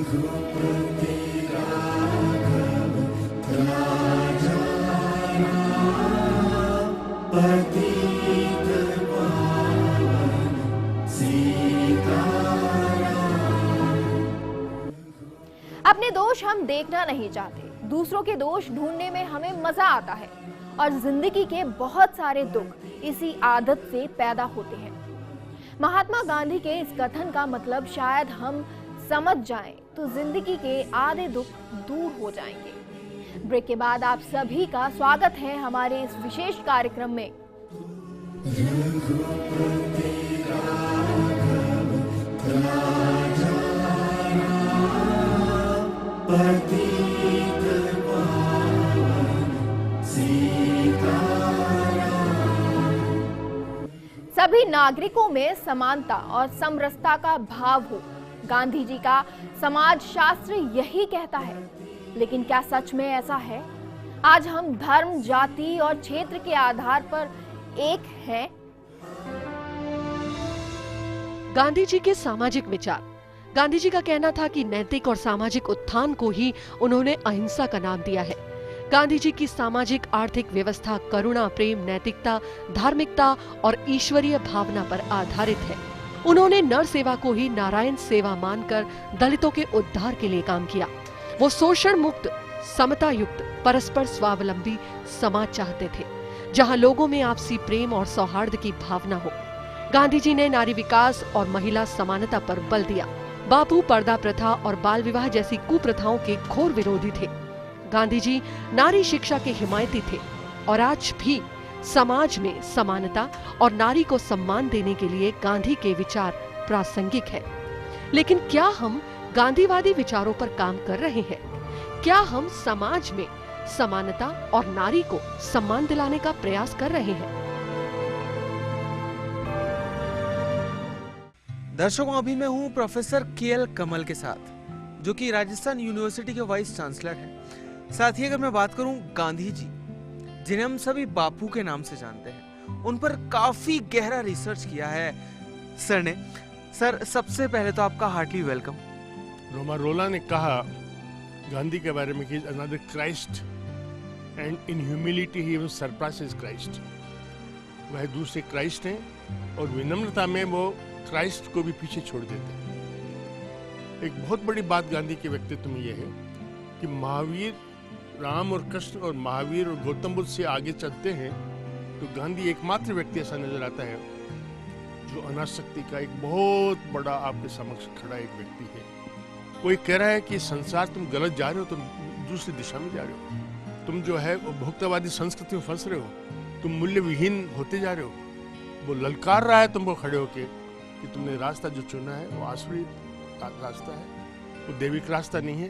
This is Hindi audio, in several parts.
अपने दोष हम देखना नहीं चाहते, दूसरों के दोष ढूंढने में हमें मजा आता है और जिंदगी के बहुत सारे दुख इसी आदत से पैदा होते हैं। महात्मा गांधी के इस कथन का मतलब शायद हम समझ जाएं तो जिंदगी के आधे दुख दूर हो जाएंगे। ब्रेक के बाद आप सभी का स्वागत है हमारे इस विशेष कार्यक्रम में। सभी नागरिकों में समानता और समरसता का भाव हो, गांधी जी का समाज शास्त्र यही कहता है। लेकिन क्या सच में ऐसा है? आज हम धर्म, जाति और क्षेत्र के आधार पर एक हैं। गांधी जी के सामाजिक विचार। गांधी जी का कहना था कि नैतिक और सामाजिक उत्थान को ही उन्होंने अहिंसा का नाम दिया है। गांधी जी की सामाजिक आर्थिक व्यवस्था करुणा, प्रेम, नैतिकता, धार्मिकता और ईश्वरीय भावना पर आधारित है। उन्होंने नर सेवा को ही नारायण सेवा मानकर दलितों के उद्धार के लिए काम किया। वो शोषण मुक्त, समता युक्त, परस्पर स्वावलंबी समाज चाहते थे, जहां लोगों में आपसी प्रेम और सौहार्द की भावना हो। गांधी जी ने नारी विकास और महिला समानता पर बल दिया। बापू पर्दा प्रथा और बाल विवाह जैसी कुप्रथाओं के घोर विरोधी थे। गांधी जी नारी शिक्षा के हिमायती थे और आज भी समाज में समानता और नारी को सम्मान देने के लिए गांधी के विचार प्रासंगिक है। लेकिन क्या हम गांधीवादी विचारों पर काम कर रहे हैं? क्या हम समाज में समानता और नारी को सम्मान दिलाने का प्रयास कर रहे हैं? दर्शकों, अभी मैं हूं प्रोफेसर के.एल. कमल के साथ, जो कि राजस्थान यूनिवर्सिटी के वाइस चांसलर हैं। साथ ही अगर मैं बात करूं गांधी जी, जिन्हें हम सभी बापू के नाम से जानते हैं, उन पर काफी गहरा रिसर्च किया है सर ने। सर, सबसे पहले तो आपका हार्टली वेलकम। रोमा रोला ने कहा गांधी के बारे में कि another Christ and in humility he surpasses Christ. वह दूसरे क्राइस्ट हैं और विनम्रता में वो क्राइस्ट को भी पीछे छोड़ देते हैं। एक बहुत बड़ी बात गांधी के व्यक्तित्व में यह है कि महावीर, राम और कृष्ण और महावीर और गौतम बुद्ध से आगे चलते हैं तो गांधी एकमात्र व्यक्ति ऐसा नजर आता है जो अनासक्ति का एक बहुत बड़ा आपके समक्ष खड़ा एक व्यक्ति है। वो ये कह रहा है कि संसार तुम गलत जा रहे हो, तुम दूसरी दिशा में जा रहे हो, तुम जो है भोक्तावादी संस्कृति में फंस रहे हो, तुम मूल्य विहीन होते जा रहे हो। वो ललकार रहा है तुमको खड़े होके कि तुमने रास्ता जो चुना है वो आसुरी रास्ता है, वो दैविक रास्ता नहीं है।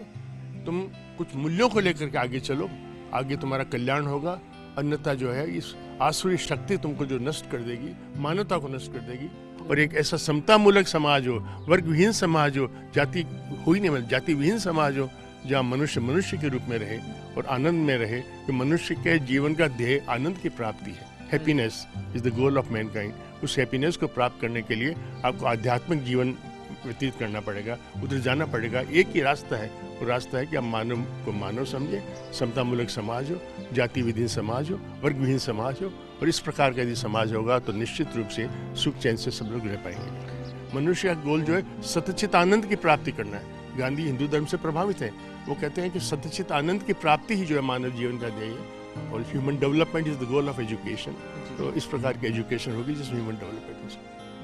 तुम कुछ मूल्यों को लेकर के आगे चलो, आगे तुम्हारा कल्याण होगा। अन्यथा जो है इस आसुरी शक्ति तुमको जो नष्ट कर देगी, मानवता को नष्ट कर देगी। और एक ऐसा समतामूलक समाज हो, वर्ग विहीन समाज हो, जाति हो ही नहीं, जाति विहीन समाज हो, जहाँ मनुष्य मनुष्य के रूप में रहे और आनंद में रहे। कि मनुष्य के जीवन का ध्येय आनंद की प्राप्ति है। Happiness is the goal of Mankind. उस हैप्पीनेस को प्राप्त करने के लिए आपको आध्यात्मिक जीवन व्यतीत करना पड़ेगा, उधर जाना पड़ेगा। एक ही रास्ता है, वो रास्ता है कि आप मानव को मानव समझे, समतामूलक समाज हो, जाति विहीन समाज हो, वर्ग विहीन समाज हो। और इस प्रकार का यदि समाज होगा तो निश्चित रूप से सुख चैन से सब लोग रह पाएंगे। मनुष्य का गोल जो है सतचित आनंद की प्राप्ति करना है। गांधी हिंदू धर्म से प्रभावित है। वो कहते हैं कि सतचित आनंद की प्राप्ति ही जो है मानव जीवन का ध्येय है। और human development is the goal of education. तो इस प्रकार की एजुकेशन होगी जिसमें ह्यूमन डेवलपमेंट हो।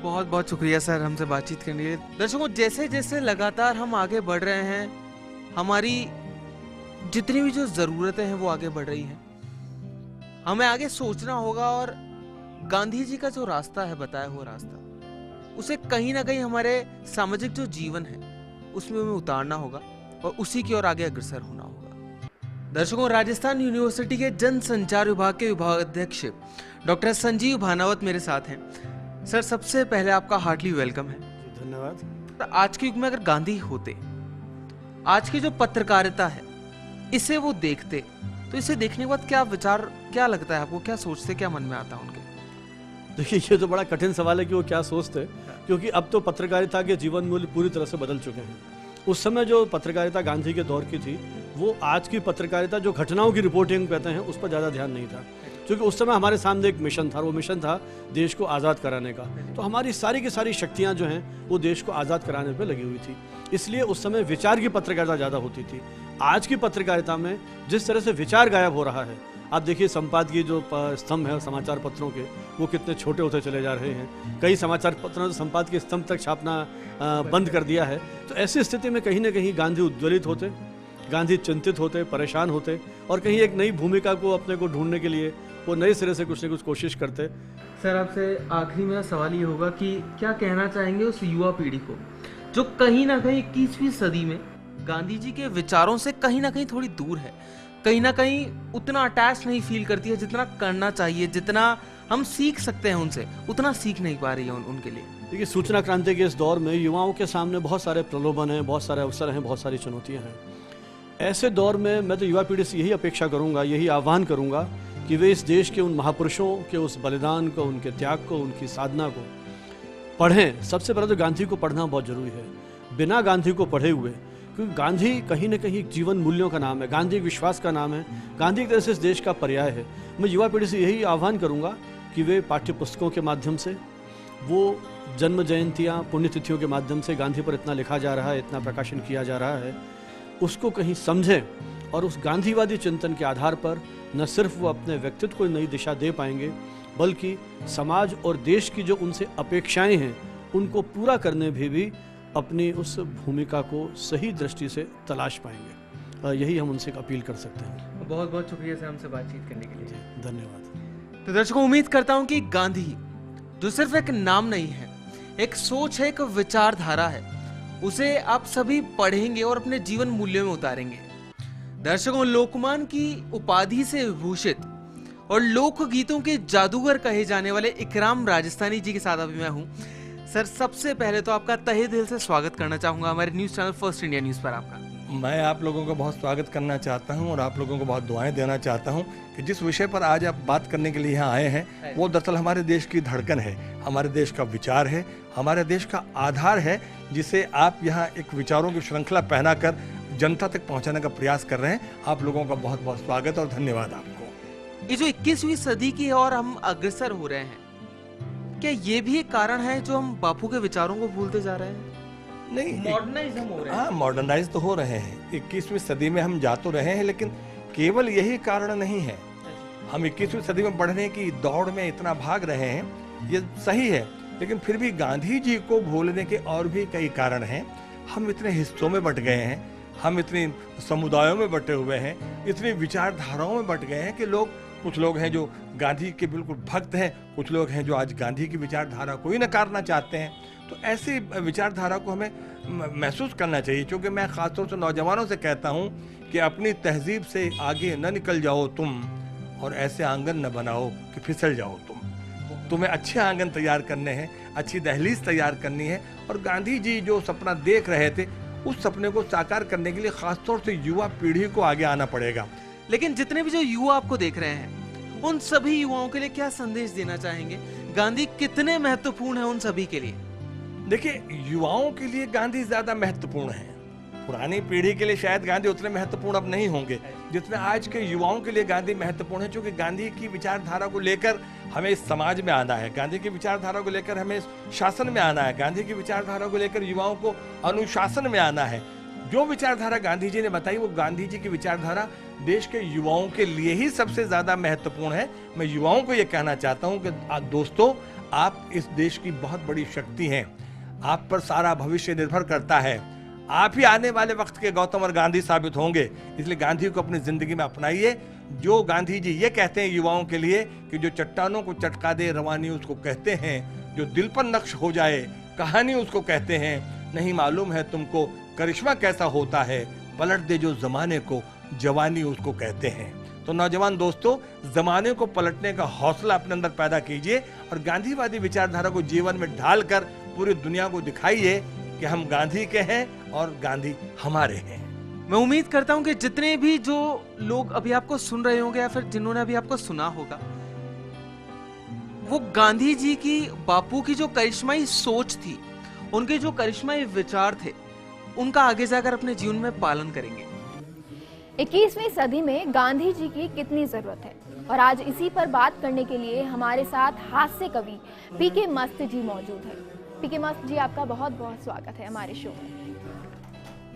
बहुत बहुत शुक्रिया सर हमसे बातचीत करने के लिए। दर्शकों, जैसे जैसे लगातार हम आगे बढ़ रहे हैं, हमारी जितनी भी जो जरूरतें हैं वो आगे बढ़ रही हैं। हमें आगे सोचना होगा और गांधी जी का जो रास्ता है, बताया हुआ रास्ता, उसे कहीं ना कहीं हमारे सामाजिक जो जीवन है उसमें हमें उतारना होगा और उसी की ओर आगे अग्रसर होना होगा। दर्शकों, राजस्थान यूनिवर्सिटी के जनसंचार विभाग के विभागाध्यक्ष डॉक्टर संजीव भानावत मेरे साथ हैं। सर, सबसे पहले आपका हार्टली वेलकम है। धन्यवाद। आज के युग में अगर गांधी होते, आज की जो पत्रकारिता है इसे वो देखते, तो इसे देखने के बाद क्या विचार, क्या लगता है आपको, क्या सोचते, क्या मन में आता है उनके? देखिए, ये तो बड़ा कठिन सवाल है कि वो क्या सोचते, क्योंकि अब तो पत्रकारिता के जीवन मूल्य पूरी तरह से बदल चुके हैं। उस समय जो पत्रकारिता गांधी के दौर की थी, वो आज की पत्रकारिता जो घटनाओं की रिपोर्टिंग कहते हैं, उस पर ज़्यादा ध्यान नहीं था, क्योंकि उस समय हमारे सामने एक मिशन था, और वो मिशन था देश को आज़ाद कराने का। तो हमारी सारी की सारी शक्तियाँ जो हैं वो देश को आज़ाद कराने पर लगी हुई थी, इसलिए उस समय विचार की पत्रकारिता ज़्यादा होती थी। आज की पत्रकारिता में जिस तरह से विचार गायब हो रहा है, आप देखिए संपादकीय जो स्तंभ है समाचार पत्रों के, वो कितने छोटे होते चले जा रहे हैं। कई समाचार पत्रों ने संपादकीय स्तंभ तक छापना बंद कर दिया है। तो ऐसी स्थिति में कहीं ना कहीं गांधी उद्वेलित होते, गांधी चिंतित होते, परेशान होते, और कहीं एक नई भूमिका को अपने को ढूंढने के लिए वो नए सिरे से कुछ न कुछ कोशिश करते। सर, आपसे आखिरी मेरा सवाल ये होगा कि क्या कहना चाहेंगे उस युवा पीढ़ी को जो कहीं ना कहीं 21वीं सदी में गांधी जी के विचारों से कहीं ना कहीं थोड़ी दूर है, कहीं ना कहीं उतना अटैच नहीं फील करती है जितना करना चाहिए, जितना हम सीख सकते हैं उनसे, उतना सीख नहीं पा रही है उनके लिए? देखिए, सूचना क्रांति के इस दौर में युवाओं के सामने बहुत सारे प्रलोभन हैं, बहुत सारे अवसर हैं, बहुत सारी चुनौतियां हैं। ऐसे दौर में मैं तो युवा पीढ़ी से यही अपेक्षा करूंगा, यही आह्वान करूंगा कि वे इस देश के उन महापुरुषों के उस बलिदान को, उनके त्याग को, उनकी साधना को पढ़ें। सबसे पहले तो गांधी को पढ़ना बहुत जरूरी है। बिना गांधी को पढ़े हुए, क्योंकि गांधी कहीं ना कहीं जीवन मूल्यों का नाम है, गांधी एक विश्वास का नाम है, गांधी एक तरह से इस देश का पर्याय है। मैं युवा पीढ़ी से यही आह्वान करूंगा कि वे पाठ्य पुस्तकों के माध्यम से, वो जन्म जयंतियाँ, पुण्यतिथियों के माध्यम से गांधी पर इतना लिखा जा रहा है, इतना प्रकाशन किया जा रहा है, उसको कहीं समझें, और उस गांधीवादी चिंतन के आधार पर न सिर्फ वो अपने व्यक्तित्व को नई दिशा दे पाएंगे, बल्कि समाज और देश की जो उनसे अपेक्षाएं हैं उनको पूरा करने में भी अपनी उस भूमिका को सही दृष्टि से तलाश पाएंगे। यही हम उनसे अपील कर सकते हैं। बहुत बहुत शुक्रिया सर हमसे बातचीत करने के लिए। धन्यवाद। तो दर्शकों, उम्मीद करता हूं कि गांधी जो सिर्फ एक नाम नहीं है, एक सोच है, एक विचारधारा है, उसे आप सभी पढ़ेंगे और अपने जीवन मूल्यों में उतारेंगे। दर्शकों, लोकमान की उपाधि से विभूषित और लोकगीतों के जादूगर कहे जाने वाले इकराम राजस्थानी जी के साथ अभी मैं हूं। सर, सबसे पहले तो आपका तहे दिल से स्वागत करना चाहूंगा हमारे news channel first India news पर। आपका मैं आप लोगों का बहुत स्वागत करना चाहता हूं और आप लोगों को बहुत दुआएं देना चाहता हूं कि जिस विषय पर आज आप बात करने के लिए यहाँ आए हैं वो दरअसल हमारे देश की धड़कन है, हमारे देश का विचार है, हमारे देश का आधार है, जिसे आप यहाँ एक विचारों की श्रृंखला पहनाकर जनता तक पहुँचाने का प्रयास कर रहे हैं। आप लोगों का बहुत बहुत स्वागत और धन्यवाद आपको। ये जो 21वीं सदी की है और हम अग्रसर हो रहे हैं, क्या ये भी एक कारण है जो हम बापू के विचारों को भूलते जा रहे हैं? नहीं, मॉडर्नाइज्म हो रहे हैं। हाँ, मॉडर्नाइज तो हो रहे हैं, 21वीं सदी में हम जा तो रहे हैं, लेकिन केवल यही कारण नहीं है। हम 21वीं सदी में बढ़ने की दौड़ में इतना भाग रहे हैं, ये सही है, लेकिन फिर भी गांधी जी को भूलने के और भी कई कारण हैं। हम इतने हिस्सों में बंट गए हैं, हम इतने समुदायों में बंटे हुए हैं, इतनी विचारधाराओं में बंट गए हैं कि कुछ लोग हैं जो गांधी के बिल्कुल भक्त हैं, कुछ लोग हैं जो आज गांधी की विचारधारा को ही नकारना चाहते हैं। तो ऐसी विचारधारा को हमें महसूस करना चाहिए, क्योंकि मैं खासतौर से नौजवानों से कहता हूं कि अपनी तहजीब से आगे न निकल जाओ तुम, और ऐसे आंगन न बनाओ कि फिसल जाओ तुम। तुम्हें अच्छे आंगन तैयार करने हैं, अच्छी दहलीज तैयार करनी है, और गांधी जी जो सपना देख रहे थे उस सपने को साकार करने के लिए खासतौर से युवा पीढ़ी को आगे आना पड़ेगा। लेकिन जितने भी जो युवा आपको देख रहे हैं, उन सभी युवाओं के लिए क्या संदेश देना चाहेंगे? गांधी कितने महत्वपूर्ण है उन सभी के लिए? देखिए, युवाओं के लिए गांधी ज्यादा महत्वपूर्ण है। पुरानी पीढ़ी के लिए शायद गांधी उतने महत्वपूर्ण अब नहीं होंगे जितने आज के युवाओं के लिए गांधी महत्वपूर्ण है, क्योंकि गांधी की विचारधारा को लेकर हमें इस समाज में आना है, गांधी की विचारधारा को लेकर हमें इस शासन में आना है, गांधी की विचारधारा को लेकर युवाओं को अनुशासन में आना है। जो विचारधारा गांधी जी ने बताई, वो गांधी जी की विचारधारा देश के युवाओं के लिए ही सबसे ज्यादा महत्वपूर्ण है। मैं युवाओं को ये कहना चाहता हूँ कि दोस्तों, आप इस देश की बहुत बड़ी शक्ति हैं, आप पर सारा भविष्य निर्भर करता है, आप ही आने वाले वक्त के गौतम और गांधी साबित होंगे। इसलिए गांधी को अपनी जिंदगी में अपनाइए। जो गांधी जी ये कहते हैं युवाओं के लिए कि जो चट्टानों को चटका दे रवानी उसको कहते हैं, जो दिल पर नक्श हो जाए कहानी उसको कहते हैं, नहीं मालूम है तुमको करिश्मा कैसा होता है, पलट दे जो जमाने को जवानी उसको कहते हैं। तो नौजवान दोस्तों, जमाने को पलटने का हौसला अपने अंदर पैदा कीजिए और गांधीवादी विचारधारा को जीवन में ढालकर पूरी दुनिया को दिखाइए कि हम गांधी के हैं और गांधी हमारे हैं। मैं उम्मीद करता हूं कि जितने भी जो लोग अभी आपको सुन रहे होंगे या फिर जिन्होंने अभी आपको सुना होगा, वो गांधी जी की, बापू की जो करिश्माई सोच थी, उनके जो करिश्माई विचार थे, उनका आगे जाकर अपने जीवन में पालन करेंगे। 21वीं सदी में गांधी जी की कितनी जरूरत है, और आज इसी पर बात करने के लिए हमारे साथ हास्य कवि पीके मस्त जी मौजूद हैं। पीके मस्त जी, आपका बहुत बहुत स्वागत है हमारे शो में।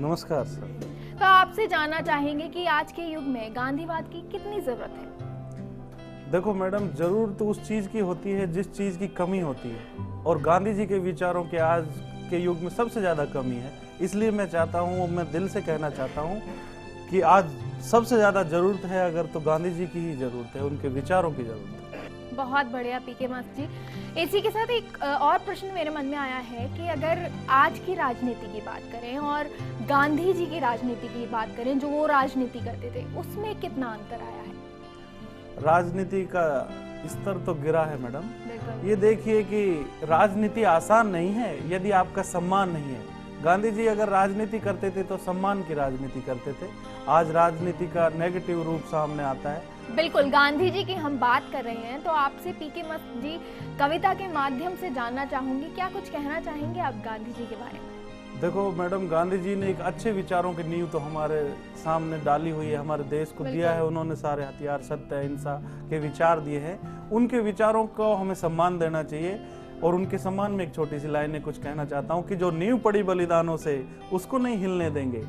नमस्कार सर। तो आपसे जानना चाहेंगे कि आज के युग में गांधीवाद की कितनी जरूरत है? देखो मैडम, जरूर तो उस चीज की होती है जिस चीज की कमी होती है, और गांधी जी के विचारों के आज के युग में सबसे ज्यादा कमी है। इसलिए मैं चाहता हूँ, मैं दिल से कहना चाहता हूँ कि आज सबसे ज्यादा जरूरत है अगर तो गांधी जी की ही जरूरत है, उनके विचारों की जरूरत है। बहुत बढ़िया पीके मस्त जी। इसी के साथ एक और प्रश्न मेरे मन में आया है कि अगर आज की राजनीति की बात करें और गांधी जी की राजनीति की बात करें, जो वो राजनीति करते थे, उसमें कितना अंतर आया है? राजनीति का स्तर तो गिरा है मैडम। बिल्कुल। ये देखिए कि राजनीति आसान नहीं है यदि आपका सम्मान नहीं है। गांधी जी अगर राजनीति करते थे तो सम्मान की राजनीति करते थे। आज राजनीति का नेगेटिव रूप सामने आता है। बिल्कुल, गांधी जी की हम बात कर रहे हैं, तो आपसे पीके मस्त जी कविता के माध्यम से जानना चाहूंगी, क्या कुछ कहना चाहेंगे आप गांधी जी के बारे में? देखो मैडम, गांधी जी ने एक अच्छे विचारों की नींव तो हमारे सामने डाली हुई है, हमारे देश को दिया है। उन्होंने सारे हथियार, सत्य, अहिंसा के विचार दिए हैं। उनके विचारों को हमें सम्मान देना चाहिए, और उनके सम्मान में एक छोटी सी लाइन कुछ कहना चाहता हूँ कि जो नींव पड़ी बलिदानों से उसको नहीं हिलने देंगे,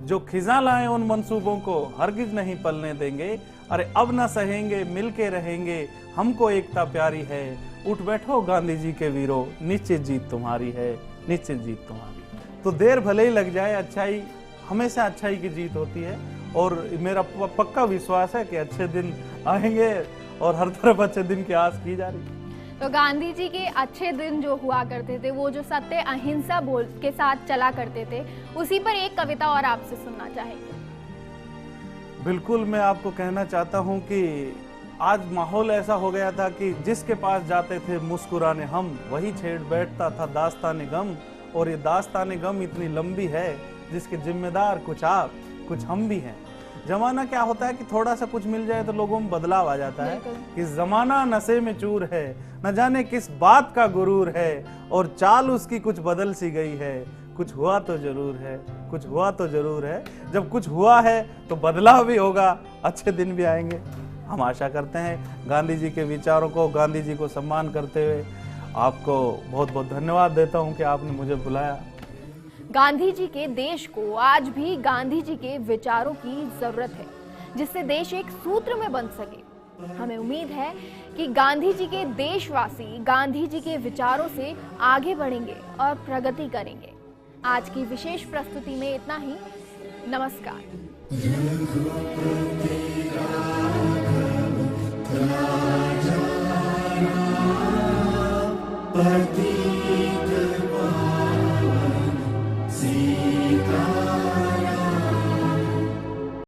जो खिजा लाए उन मंसूबों को हरगिज नहीं पलने देंगे। अरे अब ना सहेंगे, मिलके रहेंगे, हमको एकता प्यारी है। उठ बैठो गांधी जी के वीरों, निश्चित जीत तुम्हारी है, निश्चित जीत तुम्हारी। तो देर भले ही लग जाए, अच्छाई हमेशा अच्छाई की जीत होती है, और मेरा पक्का विश्वास है कि अच्छे दिन आएंगे, और हर तरफ अच्छे दिन की आस की जा रही है। तो गांधी जी के अच्छे दिन जो हुआ करते थे, वो जो सत्य अहिंसा बोल के साथ चला करते थे, उसी पर एक कविता और आपसे सुनना चाहेंगे। बिल्कुल, मैं आपको कहना चाहता हूं कि आज माहौल ऐसा हो गया था कि जिसके पास जाते थे मुस्कुराने हम, वही छेड़ बैठता था दास्ताने गम। और ये दास्ताने गम इतनी लंबी है जिसके जिम्मेदार कुछ आप, कुछ हम भी हैं। जमाना क्या होता है कि थोड़ा सा कुछ मिल जाए तो लोगों में बदलाव आ जाता है कि जमाना नशे में चूर है, न जाने किस बात का गुरूर है, और चाल उसकी कुछ बदल सी गई है। कुछ हुआ तो जरूर है, कुछ हुआ तो जरूर है। जब कुछ हुआ है तो बदलाव भी होगा, अच्छे दिन भी आएंगे। हम आशा करते हैं गांधी जी के विचारों को, गांधी जी को सम्मान करते हुए आपको बहुत बहुत धन्यवाद देता हूं कि आपने मुझे बुलाया। गांधी जी के देश को आज भी गांधी जी के विचारों की जरूरत है, जिससे देश एक सूत्र में बंध सके। हमें उम्मीद है कि गांधी जी के देशवासी गांधी जी के विचारों से आगे बढ़ेंगे और प्रगति करेंगे। आज की विशेष प्रस्तुति में इतना ही। नमस्कार।